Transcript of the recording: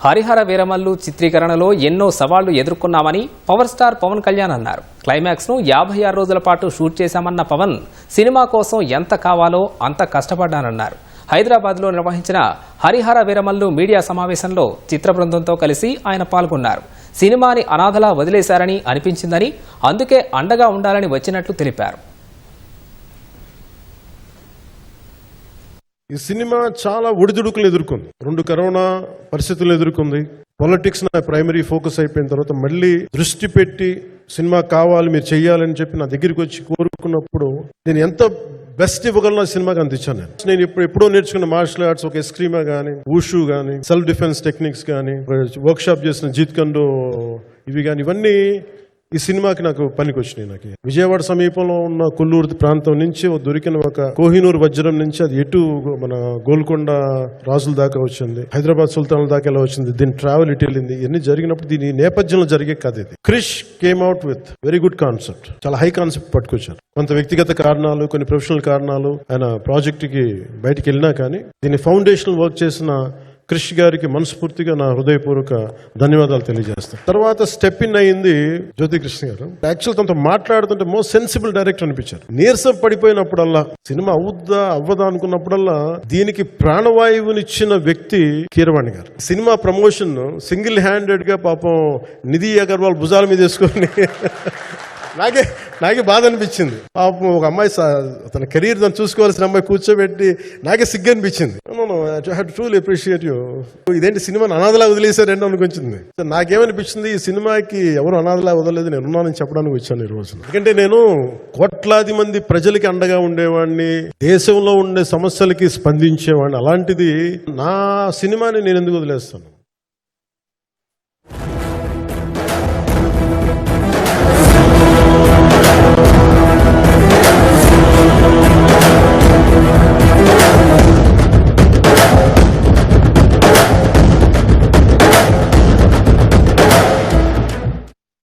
హరిహర వీరమల్లు చిత్రీకరణలో ఎన్నో సవాళ్లు ఎదుర్కొన్నామని power star Pawan Kalyan అన్నారు. క్లైమాక్స్ ను 56 రోజుల పాటు షూట్ చేశామన్న పవన్ సినిమా కోసం ఎంత కావాలో అంత కష్టపడ్డానన్నారు. హైదరాబాద్లో నిర్వహించిన హరిహర వీరమల్లు మీడియా సమావేశంలో చిత్ర బృందంతో కలిసి ఆయన పాల్గొన్నారు. సినిమాని అనాథలా వదిలేశారని అనిపించిందని, అందుకే అండగా ఉండాలని వచ్చినట్లు తెలిపారు. ఈ సినిమా చాలా ఒడిదుడుకులు ఎదుర్కొంది. 2 కరోనా పరిస్థితులు ఎదుర్కొంది. పాలిటిక్స్ నా ప్రైమరీ ఫోకస్ అయిపోయిన తర్వాత మళ్ళీ దృష్టి పెట్టి సినిమా కావాలి, మీరు చెయ్యాలని చెప్పి నా దగ్గరికి వచ్చి కోరుకున్నప్పుడు నేను ఎంత బెస్ట్ ఇవ్వగలను ఆ సినిమాకి అందించాను. నేను ఎప్పుడో నేర్చుకున్న మార్షల్ ఆర్ట్స్, ఒక ఎస్క్రీమా కానీ, ఊషు కానీ, సెల్ఫ్ డిఫెన్స్ టెక్నిక్స్ కానీ, వర్క్ షాప్ చేసిన జీత్ కండో ఇవి కానీ, ఇవన్నీ ఈ సినిమాకి నాకు పనికి వచ్చినాయి. నాకు విజయవాడ సమీపంలో ఉన్న కొల్లూరు ప్రాంతం నుంచి దొరికిన ఒక కోహినూరు వజ్రం నుంచి అది ఎటు మన గోల్కొండ రాజుల దాకా వచ్చింది, హైదరాబాద్ సుల్తాన్ల దాకా ఎలా వచ్చింది, దీని ట్రావెల్ ఇటు వెళ్ళింది. ఇవన్నీ జరిగినప్పుడు దీని నేపథ్యంలో జరిగే కథ ఇది. Krish came out with very good concept. చాలా హై కాన్సెప్ట్ పట్టుకొచ్చారు. కొంత వ్యక్తిగత కారణాలు, కొన్ని ప్రొఫెషనల్ కారణాలు ఆయన ప్రాజెక్ట్ కి బయటికి వెళ్ళినా కానీ దీన్ని ఫౌండేషనల్ వర్క్ చేసిన క్రిష్ గారికి మనస్ఫూర్తిగా నా హృదయపూర్వక ధన్యవాదాలు తెలియజేస్తాను. తర్వాత స్టెప్ ఇన్ అయింది జ్యోతి కృష్ణ గారు. యాక్చువల్ తనతో మాట్లాడుతుంటే మోస్ట్ సెన్సిబుల్ డైరెక్టర్ అనిపించారు. నీరసం పడిపోయినప్పుడల్లా, సినిమా అవుద్దా అవ్వదా అనుకున్నప్పుడల్లా దీనికి ప్రాణవాయువునిచ్చిన వ్యక్తి కీరవాణి గారు. సినిమా ప్రమోషన్ సింగిల్ హ్యాండెడ్ గా పాపం నిధి అగర్వాల్ భుజాల మీద వేసుకొని నాకే బాధ అనిపించింది. పాపం ఒక అమ్మాయి తన కెరీర్ తను చూసుకోవాల్సిన అమ్మాయి కూర్చోబెట్టి నాకే సిగ్గు అనిపించింది. Truly appreciate you. ఇదేంటి సినిమాని అనాథలా వదిలేశారండి అనుకుంటుంది. నాకేమనిపించింది, ఈ సినిమాకి ఎవరు అనాథలా వదలలేదు, నేను ఉన్నానని చెప్పడానికి వచ్చాను ఈ రోజు. ఎందుకంటే నేను కోట్లాది మంది ప్రజలకి అండగా ఉండేవాడిని, దేశంలో ఉండే సమస్యలకి స్పందించేవాడిని. అలాంటిది నా సినిమాని నేను ఎందుకు వదిలేస్తాను?